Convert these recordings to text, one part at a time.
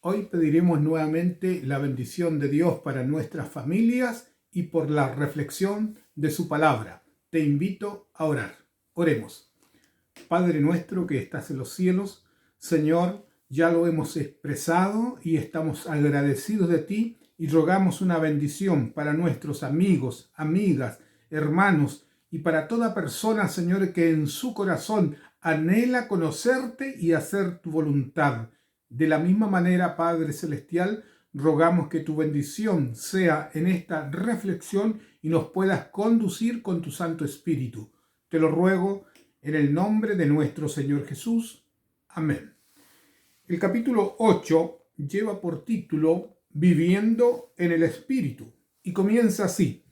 Hoy pediremos nuevamente la bendición de Dios para nuestras familias y por la reflexión de su palabra. Te invito a orar. Oremos. Padre nuestro que estás en los cielos, Señor, ya lo hemos expresado y estamos agradecidos de ti y rogamos una bendición para nuestros amigos, amigas, hermanos y para toda persona, Señor, que en su corazón anhela conocerte y hacer tu voluntad. De la misma manera, Padre Celestial, rogamos que tu bendición sea en esta reflexión y nos puedas conducir con tu Santo Espíritu. Te lo ruego en el nombre de nuestro Señor Jesús. Amén. El capítulo 8 lleva por título Viviendo en el Espíritu y comienza así.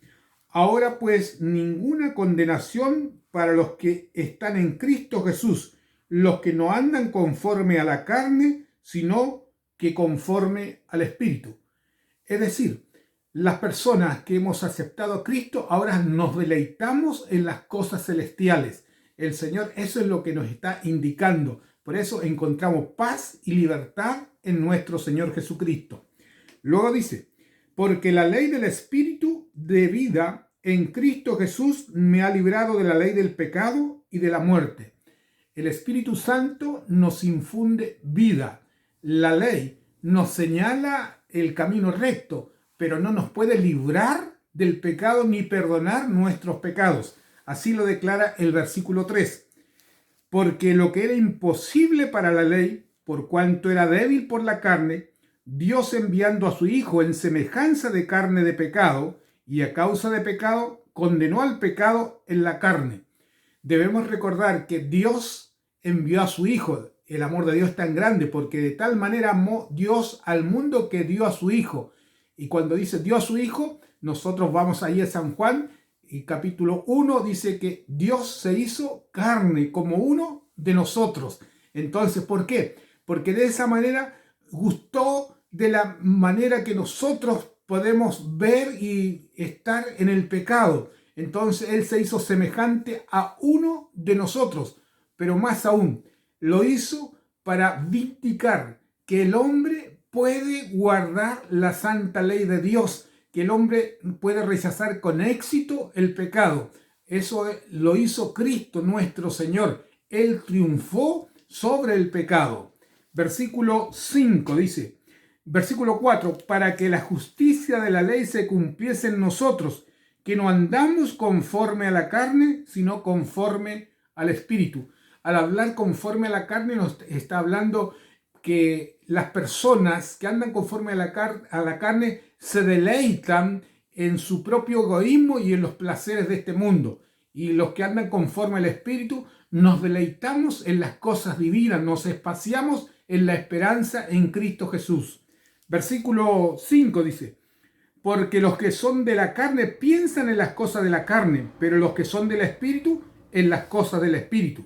Ahora pues ninguna condenación para los que están en Cristo Jesús, los que no andan conforme a la carne, sino que conforme al Espíritu. Es decir, las personas que hemos aceptado a Cristo ahora nos deleitamos en las cosas celestiales. El Señor, eso es lo que nos está indicando. Por eso encontramos paz y libertad en nuestro Señor Jesucristo. Luego dice, porque la ley del Espíritu de vida en Cristo Jesús me ha librado de la ley del pecado y de la muerte. El Espíritu Santo nos infunde vida. La ley nos señala el camino recto, pero no nos puede librar del pecado ni perdonar nuestros pecados. Así lo declara el versículo 3. Porque lo que era imposible para la ley, por cuanto era débil por la carne, Dios enviando a su Hijo en semejanza de carne de pecado, y a causa de pecado, condenó al pecado en la carne. Debemos recordar que Dios envió a su Hijo. El amor de Dios es tan grande porque de tal manera amó Dios al mundo que dio a su Hijo. Y cuando dice dio a su Hijo, nosotros vamos ahí a San Juan y capítulo 1 dice que Dios se hizo carne como uno de nosotros. Entonces, ¿por qué? Porque de esa manera gustó de la manera que nosotros podemos ver y estar en el pecado. Entonces Él se hizo semejante a uno de nosotros, pero más aún, lo hizo para vindicar que el hombre puede guardar la santa ley de Dios, que el hombre puede rechazar con éxito el pecado. Eso lo hizo Cristo nuestro Señor. Él triunfó sobre el pecado. Versículo 5 dice, versículo 4, para que la justicia de la ley se cumpliese en nosotros, que no andamos conforme a la carne, sino conforme al Espíritu. Al hablar conforme a la carne nos está hablando que las personas que andan conforme a la carne se deleitan en su propio egoísmo y en los placeres de este mundo. Y los que andan conforme al Espíritu nos deleitamos en las cosas divinas, nos espaciamos en la esperanza en Cristo Jesús. Versículo 5 dice, porque los que son de la carne piensan en las cosas de la carne, pero los que son del Espíritu en las cosas del Espíritu.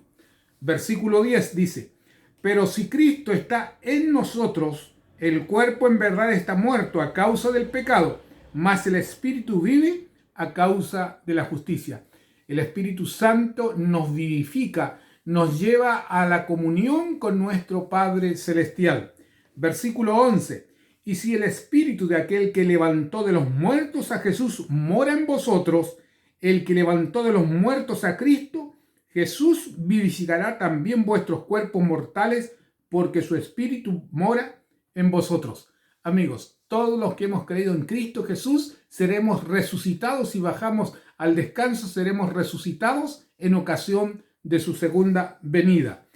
Versículo 10 dice, pero si Cristo está en nosotros, el cuerpo en verdad está muerto a causa del pecado, mas el Espíritu vive a causa de la justicia. El Espíritu Santo nos vivifica, nos lleva a la comunión con nuestro Padre Celestial. Versículo 11. Y si el Espíritu de aquel que levantó de los muertos a Jesús mora en vosotros, el que levantó de los muertos a Cristo, Jesús vivificará también vuestros cuerpos mortales, porque su Espíritu mora en vosotros. Amigos, todos los que hemos creído en Cristo Jesús seremos resucitados y bajamos al descanso, seremos resucitados en ocasión de su segunda venida.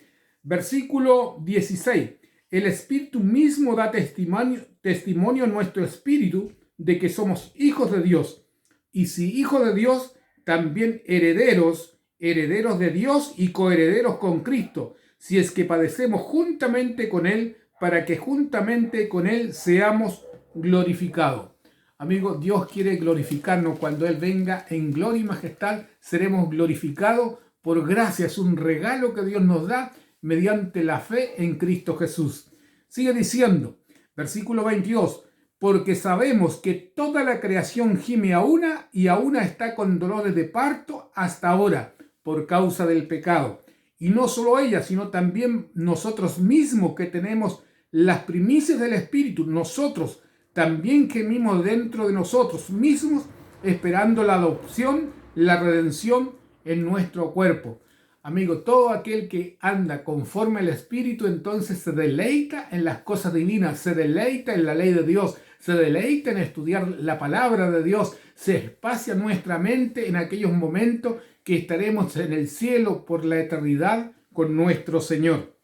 Versículo 16. El Espíritu mismo da testimonio a nuestro espíritu de que somos hijos de Dios. Y si hijos de Dios, también herederos de Dios y coherederos con Cristo, si es que padecemos juntamente con Él, para que juntamente con Él seamos glorificados. Amigos, Dios quiere glorificarnos. Cuando Él venga en gloria y majestad, seremos glorificados por gracia. Es un regalo que Dios nos da mediante la fe en Cristo Jesús. Sigue diciendo, versículo 22, porque sabemos que toda la creación gime a una y a una está con dolores de parto hasta ahora, por causa del pecado. Y no solo ella, sino también nosotros mismos que tenemos las primicias del Espíritu, nosotros también gemimos dentro de nosotros mismos, esperando la adopción, la redención en nuestro cuerpo. Amigo, todo aquel que anda conforme al Espíritu, entonces se deleita en las cosas divinas, se deleita en la ley de Dios, se deleita en estudiar la palabra de Dios, se espacia nuestra mente en aquellos momentos que estaremos en el cielo por la eternidad con nuestro Señor.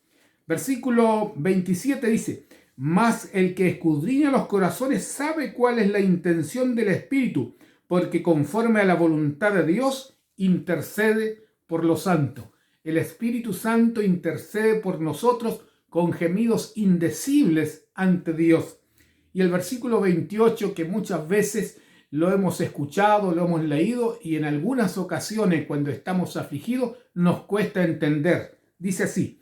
Versículo 27 dice: mas el que escudriña los corazones sabe cuál es la intención del Espíritu, porque conforme a la voluntad de Dios intercede por los santos. El Espíritu Santo intercede por nosotros con gemidos indecibles ante Dios. Y el versículo 28, que muchas veces lo hemos escuchado, lo hemos leído, y en algunas ocasiones cuando estamos afligidos nos cuesta entender. Dice así: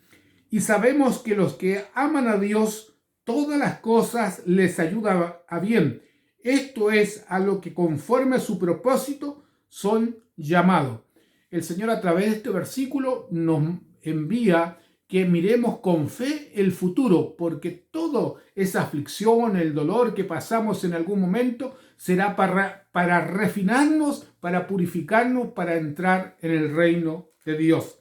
y sabemos que los que aman a Dios, todas las cosas les ayudan a bien. Esto es a lo que conforme a su propósito son llamados. El Señor a través de este versículo nos envía que miremos con fe el futuro, porque toda esa aflicción, el dolor que pasamos en algún momento será para refinarnos, para purificarnos, para entrar en el reino de Dios.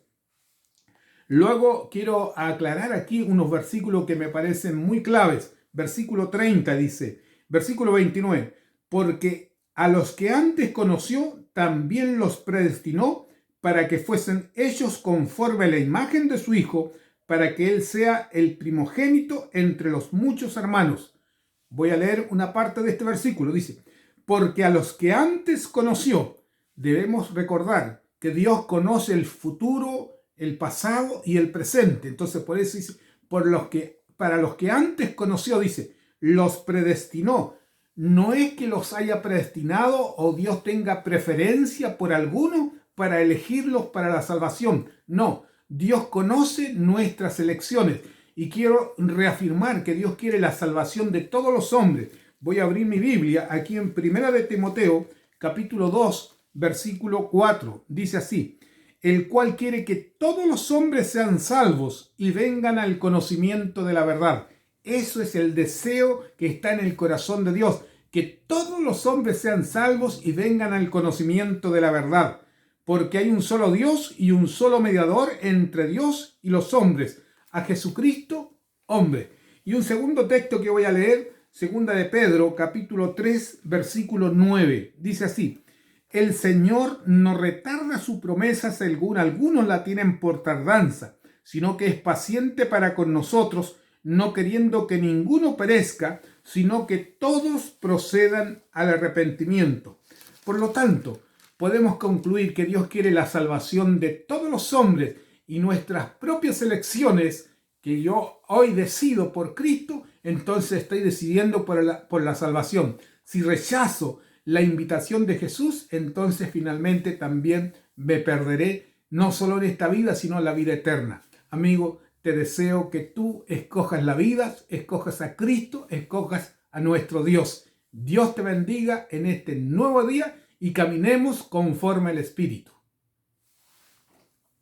Luego quiero aclarar aquí unos versículos que me parecen muy claves. Versículo 30 dice, versículo 29, porque a los que antes conoció también los predestinó para que fuesen hechos conforme a la imagen de su Hijo, para que Él sea el primogénito entre los muchos hermanos. Voy a leer una parte de este versículo. Dice, porque a los que antes conoció, debemos recordar que Dios conoce el futuro, el pasado y el presente. Entonces por eso dice, para los que antes conoció, dice, los predestinó. No es que los haya predestinado o Dios tenga preferencia por alguno para elegirlos para la salvación. No, Dios conoce nuestras elecciones y quiero reafirmar que Dios quiere la salvación de todos los hombres. Voy a abrir mi Biblia aquí en 1 de Timoteo, capítulo 2, versículo 4. Dice así, el cual quiere que todos los hombres sean salvos y vengan al conocimiento de la verdad. Eso es el deseo que está en el corazón de Dios, que todos los hombres sean salvos y vengan al conocimiento de la verdad. Porque hay un solo Dios y un solo mediador entre Dios y los hombres, a Jesucristo, hombre. Y un segundo texto que voy a leer, segunda de Pedro, capítulo 3, versículo 9. Dice así, el Señor no retarda su promesa según algunos la tienen por tardanza, sino que es paciente para con nosotros, no queriendo que ninguno perezca, sino que todos procedan al arrepentimiento. Por lo tanto, podemos concluir que Dios quiere la salvación de todos los hombres y nuestras propias elecciones, que yo hoy decido por Cristo, entonces estoy decidiendo por la salvación. Si rechazo la invitación de Jesús, entonces finalmente también me perderé, no solo en esta vida, sino en la vida eterna. Amigo, te deseo que tú escojas la vida, escojas a Cristo, escojas a nuestro Dios. Dios te bendiga en este nuevo día y caminemos conforme al Espíritu.